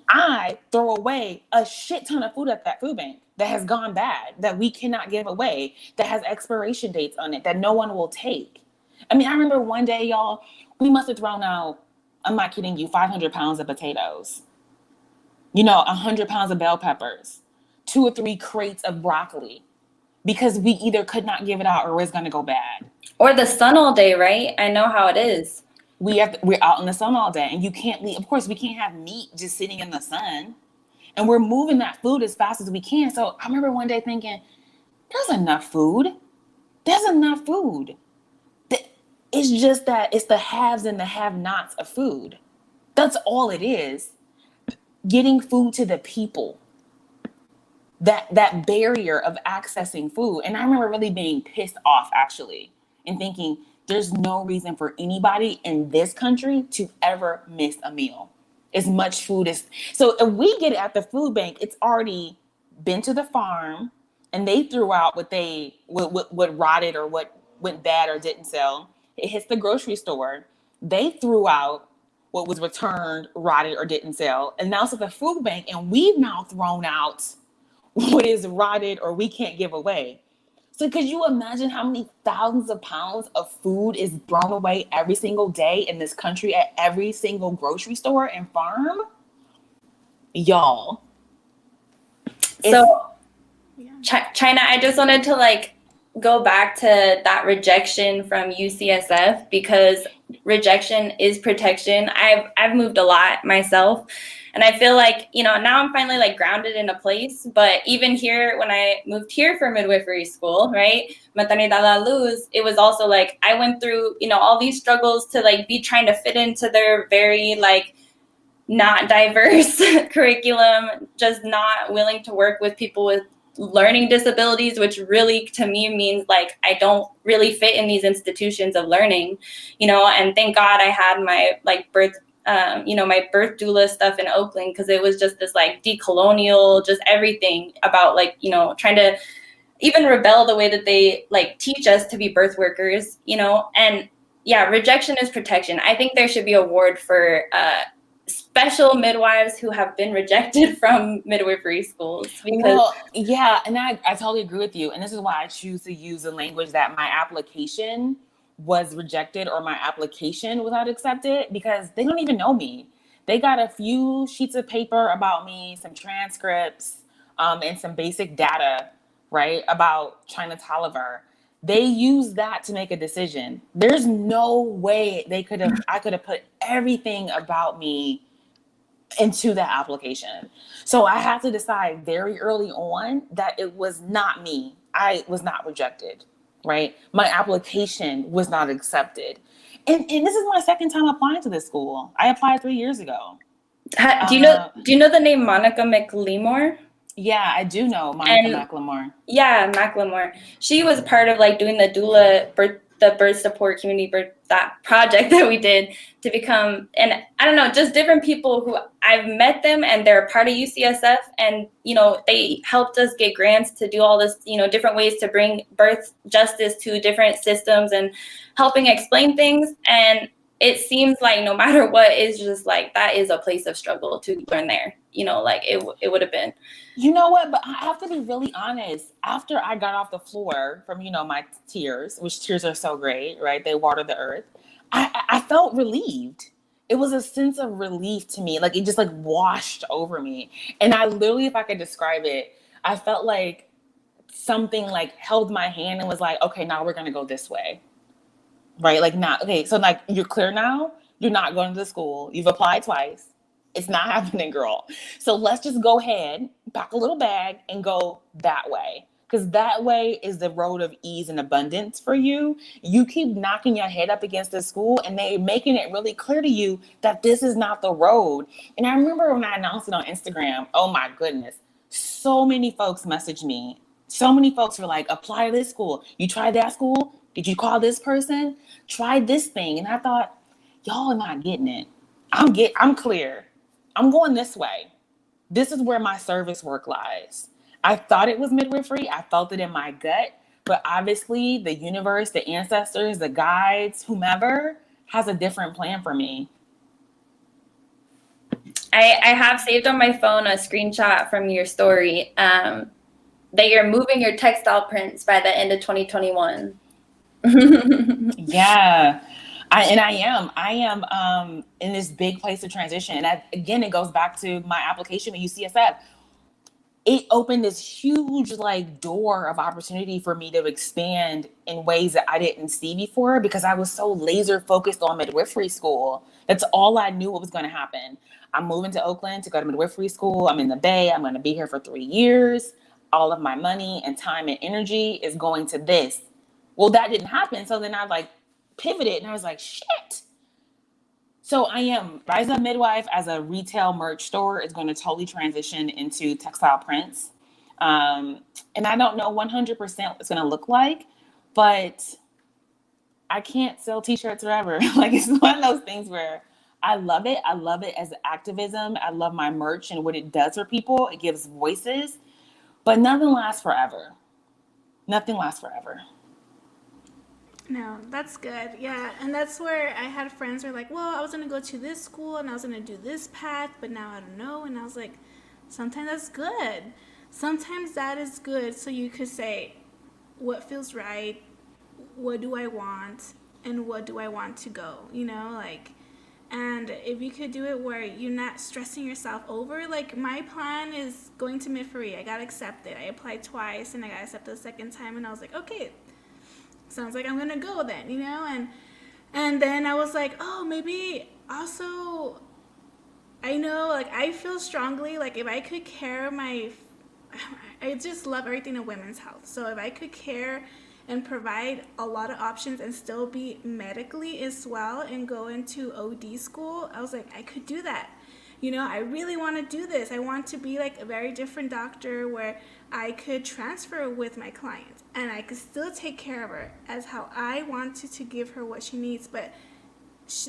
[SPEAKER 3] I throw away a shit ton of food at that food bank that has gone bad, that we cannot give away, that has expiration dates on it, that no one will take. I mean, I remember one day, y'all, we must have thrown out, I'm not kidding you, 500 pounds of potatoes, 100 pounds of bell peppers, 2 or 3 crates of broccoli, because we either could not give it out or it's going to go bad.
[SPEAKER 2] Or the sun all day, right? I know how it is.
[SPEAKER 3] We're out in the sun all day, and you can't leave. Of course, we can't have meat just sitting in the sun, and we're moving that food as fast as we can. So I remember one day thinking, there's enough food. There's enough food. It's just that it's the haves and the have-nots of food. That's all it is. Getting food to the people. That barrier of accessing food. And I remember really being pissed off, actually, and thinking, there's no reason for anybody in this country to ever miss a meal. As much food as... So if we get it at the food bank, it's already been to the farm. and they threw out what rotted or what went bad or didn't sell. It hits the grocery store. They threw out what was returned, rotted, or didn't sell. And now it's at the food bank, and we've now thrown out what is rotted or we can't give away. So could you imagine how many thousands of pounds of food is thrown away every single day in this country at every single grocery store and farm? Y'all.
[SPEAKER 2] So
[SPEAKER 1] Yeah.
[SPEAKER 2] China, I just wanted to like go back to that rejection from UCSF, because rejection is protection. I've moved a lot myself, and I feel like, you know, now I'm finally like grounded in a place. But even here, when I moved here for midwifery school, right, Maternidad a la Luz, it was also like I went through, you know, all these struggles to like be trying to fit into their very like not diverse curriculum, just not willing to work with people with learning disabilities, which really to me means like I don't really fit in these institutions of learning, you know. And thank God I had my like my birth doula stuff in Oakland, because it was just this like decolonial, just everything about like, you know, trying to even rebel the way that they like teach us to be birth workers, you know. And yeah, rejection is protection. I think there should be a award for special midwives who have been rejected from midwifery schools, because
[SPEAKER 3] Well, yeah, and I totally agree with you. And this is why I choose to use the language that my application was rejected or my application was not accepted, because they don't even know me. They got a few sheets of paper about me, some transcripts, and some basic data, right, about China Tolliver. They use that to make a decision. There's no way I could have put everything about me into that application. So I had to decide very early on that it was not me. I was not rejected, right? My application was not accepted. And this is my second time applying to this school. I applied 3 years ago.
[SPEAKER 2] do you know the name Monica McLemore?
[SPEAKER 3] Yeah, I do know Monica McLemore.
[SPEAKER 2] Yeah, McLemore. She was part of like doing the birth support community that project that we did to become, and I don't know, just different people who I've met them, and they're part of UCSF, and you know, they helped us get grants to do all this, you know, different ways to bring birth justice to different systems and helping explain things. And it seems like no matter what, is just like that is a place of struggle to learn there, you know, like it would have been.
[SPEAKER 3] You know what? But I have to be really honest. After I got off the floor from, you know, my tears, which tears are so great, right? They water the earth. I felt relieved. It was a sense of relief to me. Like it just like washed over me. And I literally, if I could describe it, I felt like something like held my hand and was like, okay, now we're going to go this way. Right? Like not, okay. So like, you're clear now. You're not going to the school. You've applied twice. It's not happening, girl. So let's just go ahead, pack a little bag, and go that way. Because that way is the road of ease and abundance for you. You keep knocking your head up against the school, and they're making it really clear to you that this is not the road. And I remember when I announced it on Instagram, oh my goodness, so many folks messaged me. So many folks were like, apply to this school. You tried that school? Did you call this person? Try this thing. And I thought, y'all are not getting it. I'm clear. I'm going this way. This is where my service work lies. I thought it was midwifery. I felt it in my gut. But obviously, the universe, the ancestors, the guides, whomever has a different plan for me.
[SPEAKER 2] I have saved on my phone a screenshot from your story that you're moving your textile prints by the end of 2021.
[SPEAKER 3] Yeah. I am in this big place of transition. And again, it goes back to my application at UCSF. It opened this huge like door of opportunity for me to expand in ways that I didn't see before, because I was so laser focused on midwifery school. That's all I knew what was going to happen. I'm moving to Oakland to go to midwifery school. I'm in the Bay. I'm going to be here for 3 years. All of my money and time and energy is going to this. Well, that didn't happen. So then I like pivoted and I was like, shit. So I am Rise Up Midwife as a retail merch store is going to totally transition into textile prints. And I don't know 100% what it's going to look like, but I can't sell t-shirts forever. Like it's one of those things where I love it. I love it as activism. I love my merch and what it does for people. It gives voices. But nothing lasts forever. Nothing lasts forever.
[SPEAKER 1] No, that's good. Yeah, and that's where I had friends who were like, well, I was gonna go to this school and I was gonna do this path, but now I don't know. And I was like, sometimes that's good. Sometimes that is good. So you could say, what feels right? What do I want? And what do I want to go? You know, like, and if you could do it where you're not stressing yourself over, like my plan is going to mid-free. I got accepted. I applied twice and I got accepted the second time, and I was like, okay, sounds like I'm gonna go then, you know. And then I was like, oh, maybe also, I know, like I feel strongly like if I could care my, I just love everything in women's health. So if I could care and provide a lot of options and still be medically as well and go into OD school, I was like, I could do that. You know, I really want to do this. I want to be like a very different doctor where I could transfer with my client and I could still take care of her as how I wanted to give her what she needs. But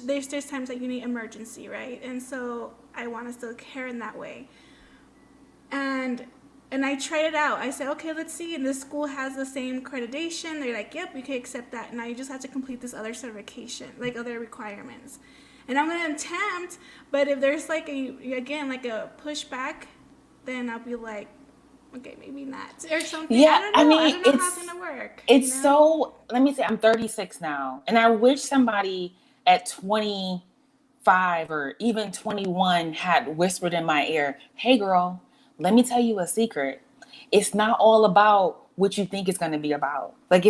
[SPEAKER 1] there's times that you need emergency, right? And so I want to still care in that way. And I tried it out. I said, okay, let's see. And this school has the same accreditation. They're like, yep, we can accept that. Now you just have to complete this other certification, like other requirements. And I'm going to attempt, but if there's like like a pushback, then I'll be like, okay, maybe not or something.
[SPEAKER 3] Yeah,
[SPEAKER 1] I don't know how it's going to work.
[SPEAKER 3] It's, you know? So, let me say, I'm 36 now. And I wish somebody at 25 or even 21 had whispered in my ear, hey girl, let me tell you a secret. It's not all about what you think it's going to be about. Like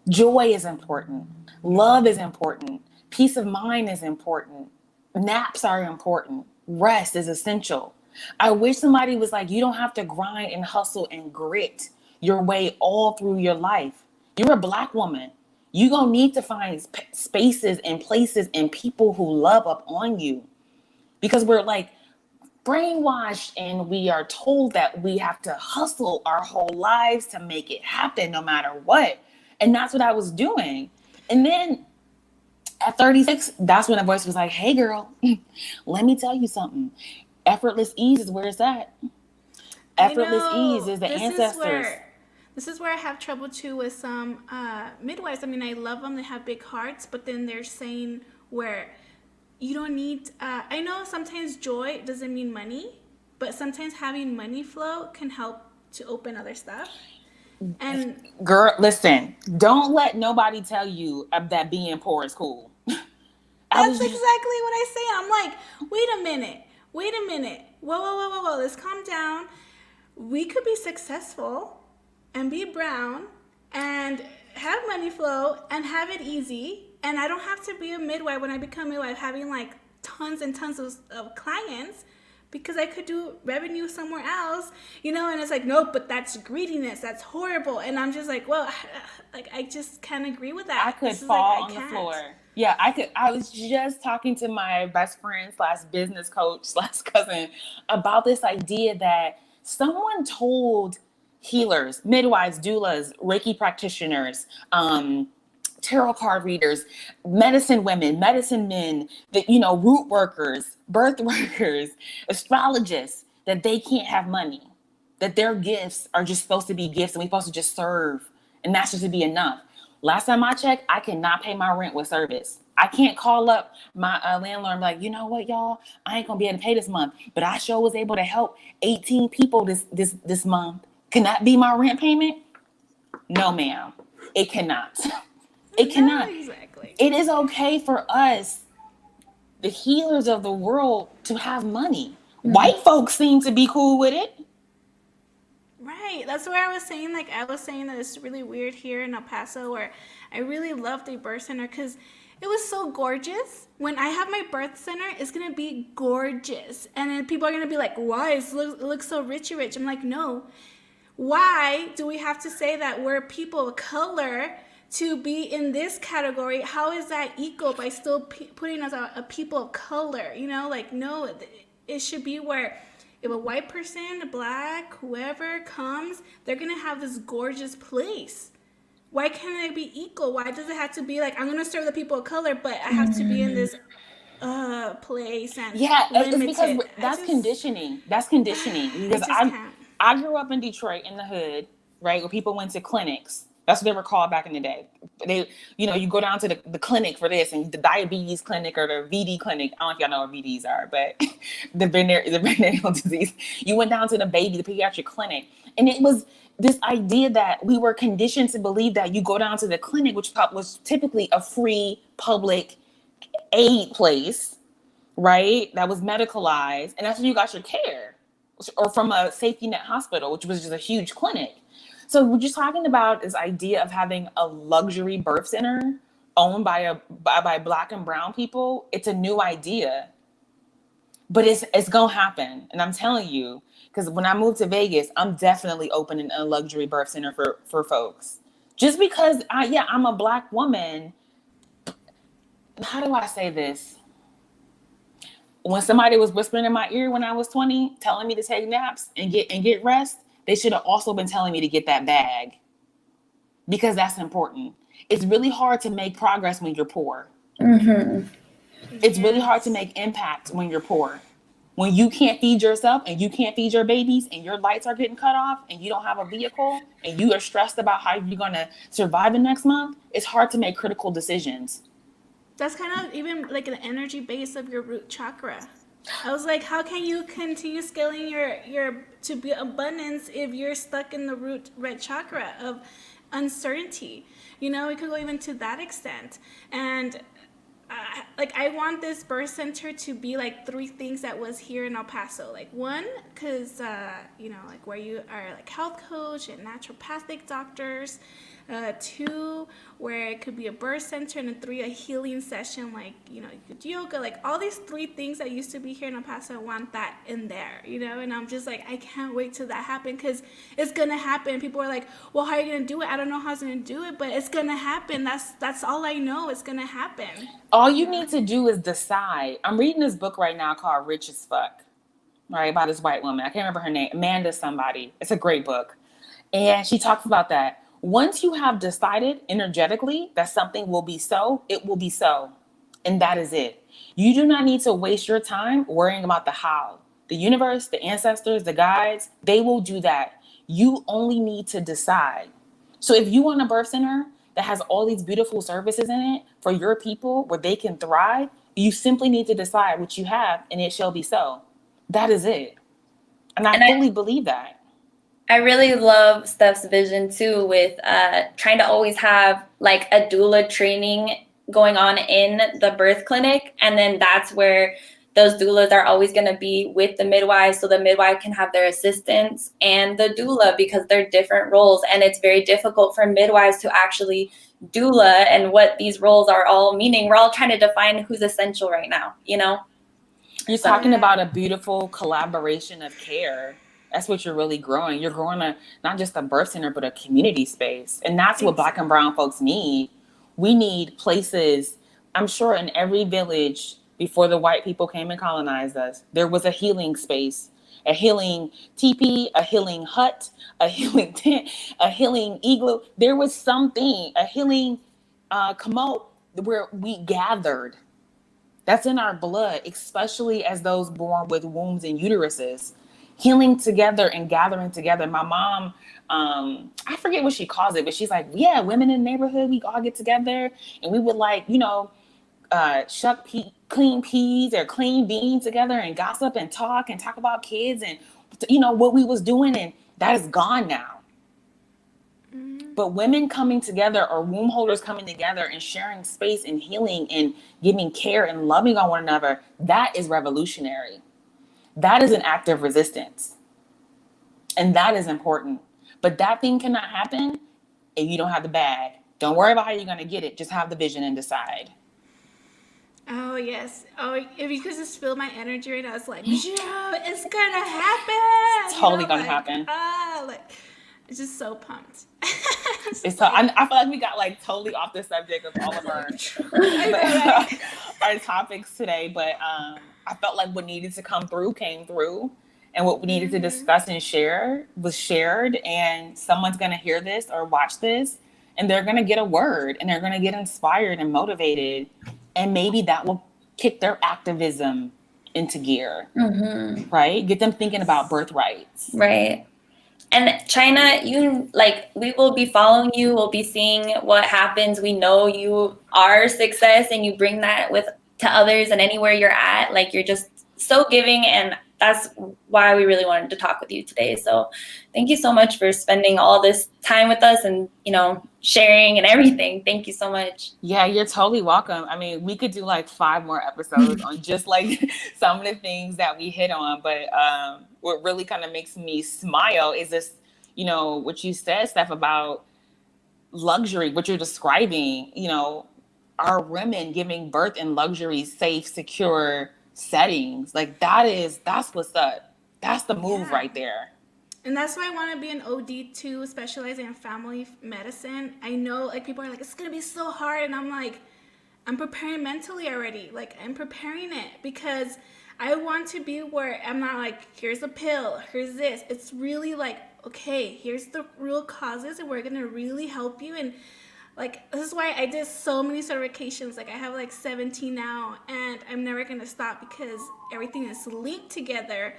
[SPEAKER 3] joy is important. Love is important. Peace of mind is important. Naps are important. Rest is essential. I wish somebody was like, you don't have to grind and hustle and grit your way all through your life. You're a Black woman. You're going to need to find spaces and places and people who love up on you, because we're like brainwashed and we are told that we have to hustle our whole lives to make it happen no matter what. And that's what I was doing. And then at 36, that's when a voice was like, hey girl, let me tell you something. Effortless ease is where it's at. Effortless ease is the ancestors.
[SPEAKER 1] This is where I have trouble too with some midwives. I mean, I love them. They have big hearts, but then they're saying where you don't need, I know sometimes joy doesn't mean money, but sometimes having money flow can help to open other stuff. And
[SPEAKER 3] girl, listen, don't let nobody tell you that being poor is cool.
[SPEAKER 1] That's exactly what I say. I'm like, wait a minute. Whoa. Let's calm down. We could be successful and be brown and have money flow and have it easy. And I don't have to be a midwife when I become a midwife having like tons and tons of clients, because I could do revenue somewhere else, you know. And it's like, nope, but that's greediness. That's horrible. And I'm just like, well, like I just can't agree with that.
[SPEAKER 3] I could fall on the floor. Yeah, I could. I was just talking to my best friend / business coach / cousin about this idea that someone told healers, midwives, doulas, Reiki practitioners, tarot card readers, medicine women, medicine men, root workers, birth workers, astrologists, that they can't have money, that their gifts are just supposed to be gifts and we're supposed to just serve, and that's just to be enough. Last time I checked, I cannot pay my rent with service. I can't call up my landlord and be like, you know what, y'all, I ain't gonna be able to pay this month, but I sure was able to help 18 people this month. Can that be my rent payment? No, ma'am, it cannot. It cannot.
[SPEAKER 1] No, exactly.
[SPEAKER 3] It is okay for us, the healers of the world, to have money. White folks seem to be cool with it.
[SPEAKER 1] Right. That's where I was saying that it's really weird here in El Paso, where I really love the birth center because it was so gorgeous. When I have my birth center, it's going to be gorgeous. And then people are going to be like, why? It looks so rich. I'm like, no. Why do we have to say that we're people of color to be in this category? How is that equal by still putting us a people of color? You know, like, no, it should be where if a white person, a Black, whoever comes, they're going to have this gorgeous place. Why can't it be equal? Why does it have to be like, I'm going to serve the people of color, but I have to be in this place and
[SPEAKER 3] yeah,
[SPEAKER 1] limited?
[SPEAKER 3] it's because that's conditioning. That's conditioning. Because I I grew up in Detroit in the hood, right, where people went to clinics. That's what they were called back in the day. They, you go down to the clinic for this, and the diabetes clinic or the VD clinic. I don't know if y'all know what VDs are, but the venereal disease. You went down to the pediatric clinic, and it was this idea that we were conditioned to believe that you go down to the clinic, which was typically a free public aid place, right? That was medicalized, and that's where you got your care, or from a safety net hospital, which was just a huge clinic. So we're just talking about this idea of having a luxury birth center owned by Black and brown people. It's a new idea, but it's gonna happen, and I'm telling you, because when I moved to Vegas, I'm definitely opening a luxury birth center for folks. Just because I'm a Black woman. How do I say this? When somebody was whispering in my ear when I was 20, telling me to take naps and get rest, they should have also been telling me to get that bag, because that's important. It's really hard to make progress when you're poor.
[SPEAKER 2] Mm-hmm.
[SPEAKER 3] It's really hard to make impact when you're poor. When you can't feed yourself and you can't feed your babies and your lights are getting cut off and you don't have a vehicle and you are stressed about how you're going to survive the next month, it's hard to make critical decisions.
[SPEAKER 1] That's kind of even like an energy base of your root chakra. I was like, how can you continue scaling your to be abundance if you're stuck in the root red chakra of uncertainty? It could go even to that extent. And I want this birth center to be like 3 things that was here in El Paso. Like 1, because like where you are like health coach and naturopathic doctors. 2, where it could be a birth center, and then 3, a healing session, like you could yoga, like all these 3 things that used to be here in El Paso. I want that in there, and I'm just like, I can't wait till that happen, because it's gonna happen. People are like, well, how are you gonna do it? I don't know how I'm gonna do it, but it's gonna happen. That's all I know. It's gonna happen.
[SPEAKER 3] All you need to do is decide. I'm reading this book right now called Rich as Fuck, right, about this white woman. I can't remember her name, Amanda somebody. It's a great book, and she talks about that. Once you have decided energetically that something will be so, it will be so. And that is it. You do not need to waste your time worrying about the how. The universe, the ancestors, the guides, they will do that. You only need to decide. So if you want a birth center that has all these beautiful services in it for your people where they can thrive, you simply need to decide what you have, and it shall be so. That is it. And I fully believe that.
[SPEAKER 2] I really love Steph's vision too, with trying to always have like a doula training going on in the birth clinic. And then that's where those doulas are always going to be with the midwives, so the midwife can have their assistants and the doula, because they're different roles. And it's very difficult for midwives to actually doula and what these roles are all meaning. We're all trying to define who's essential right now,
[SPEAKER 3] You're talking about a beautiful collaboration of care. That's what you're really growing. You're growing not just a birth center, but a community space. And that's what Black and brown folks need. We need places. I'm sure in every village before the white people came and colonized us, there was a healing space, a healing teepee, a healing hut, a healing tent, a healing igloo. There was something, a healing commode where we gathered. That's in our blood, especially as those born with wombs and uteruses. Healing together and gathering together. My mom, I forget what she calls it, but she's like, yeah, women in the neighborhood, we all get together and we would shuck clean peas or clean beans together and gossip and talk about kids and, what we was doing. And that is gone now. Mm-hmm. But women coming together, or womb holders coming together and sharing space and healing and giving care and loving on one another, that is revolutionary. That is an act of resistance. And that is important. But that thing cannot happen if you don't have the bag. Don't worry about how you're going to get it. Just have the vision and decide.
[SPEAKER 1] Oh, yes. Oh, if you could just feel my energy right now, it's like, yeah, it's going to happen.
[SPEAKER 3] It's totally going to happen.
[SPEAKER 1] It's just so pumped.
[SPEAKER 3] I feel like we got totally off the subject of all of our topics today. But I felt like what needed to come through came through, and what we needed to discuss and share was shared, and someone's going to hear this or watch this, and they're going to get a word, and they're going to get inspired and motivated, and maybe that will kick their activism into gear, right? Get them thinking about birthrights.
[SPEAKER 2] Right. And China, you like, we will be following you. We'll be seeing what happens. We know you are success, and you bring that with to others and anywhere you're at. Like, you're just so giving, and that's why we really wanted to talk with you today. So thank you so much for spending all this time with us and, sharing and everything. Thank you so much.
[SPEAKER 3] Yeah, you're totally welcome. I mean, we could do like 5 more episodes on just like some of the things that we hit on. But what really kind of makes me smile is this, what you said, Steph, about luxury, what you're describing, our women giving birth in luxury, safe, secure settings. Like that's what's up. That's the move right there.
[SPEAKER 1] And that's why I want to be an OD too, specializing in family medicine. I know like people are like, it's going to be so hard. And I'm like, I'm preparing mentally already. Like, I'm preparing it because I want to be where I'm not like, here's a pill, here's this. It's really like, okay, here's the real causes and we're going to really help you. And like, this is why I did so many certifications. Like, I have like 17 now, and I'm never going to stop because everything is linked together.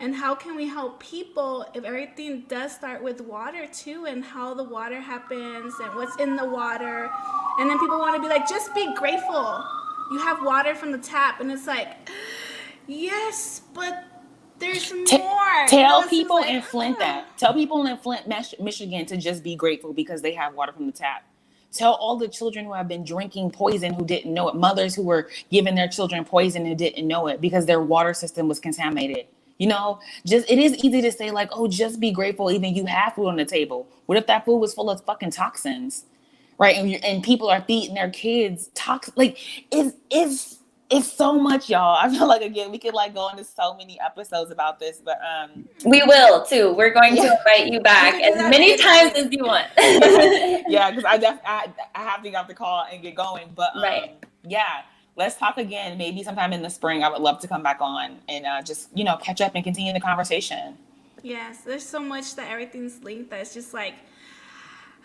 [SPEAKER 1] And how can we help people if everything does start with water too, and how the water happens and what's in the water. And then people want to be like, just be grateful. You have water from the tap. And it's like, yes, but there's more.
[SPEAKER 3] Tell people in Flint that. Tell people in Flint, Michigan to just be grateful because they have water from the tap. Tell all the children who have been drinking poison who didn't know it. Mothers who were giving their children poison and didn't know it because their water system was contaminated. It is easy to say like, oh, just be grateful. Even you have food on the table. What if that food was full of fucking toxins, right? And people are feeding their kids toxins. Like, it's so much, y'all. I feel like, again, we could like go into so many episodes about this, but
[SPEAKER 2] we will too. We're going to invite you back as many times as you want.
[SPEAKER 3] Yeah, because I have to get off the call and get going. But
[SPEAKER 2] right.
[SPEAKER 3] Yeah. Let's talk again, maybe sometime in the spring. I would love to come back on and just, catch up and continue the conversation.
[SPEAKER 1] Yes, there's so much that everything's linked that it's just like,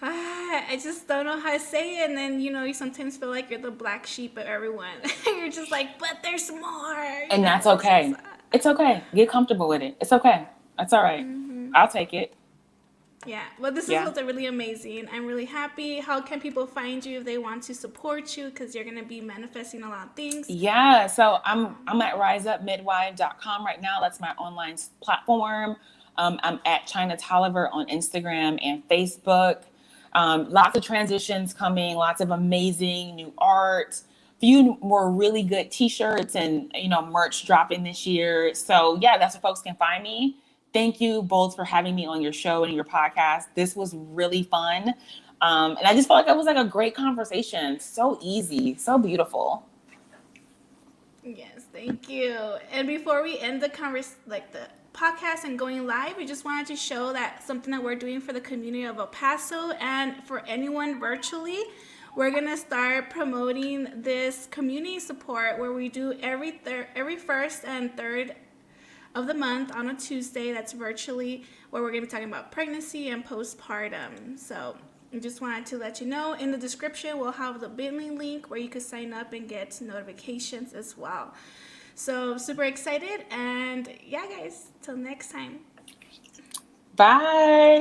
[SPEAKER 1] I just don't know how to say it. And then, you sometimes feel like you're the black sheep of everyone. You're just like, but there's more.
[SPEAKER 3] And that's okay. It's okay. Get comfortable with it. It's okay. That's all right. Mm-hmm. I'll take it.
[SPEAKER 1] Yeah, well, this is really amazing. I'm really happy. How can people find you if they want to support you? Because you're going to be manifesting a lot of things.
[SPEAKER 3] Yeah, so I'm at riseupmidwife.com right now. That's my online platform. I'm at China Tolliver on Instagram and Facebook. Lots of transitions coming, lots of amazing new art, few more really good t-shirts and, merch dropping this year. So yeah, that's where folks can find me. Thank you both for having me on your show and your podcast. This was really fun. And I just felt like it was like a great conversation. So easy, so beautiful.
[SPEAKER 1] Yes, thank you. And before we end the podcast and going live, we just wanted to show that something that we're doing for the community of El Paso and for anyone virtually. We're going to start promoting this community support where we do every first and third of the month on a Tuesday. That's virtually, where we're going to be talking about pregnancy and postpartum. So I just wanted to let you know. In the description, we'll have the Bitly link where you can sign up and get notifications as well. So super excited. And yeah, guys, till next time.
[SPEAKER 3] Bye.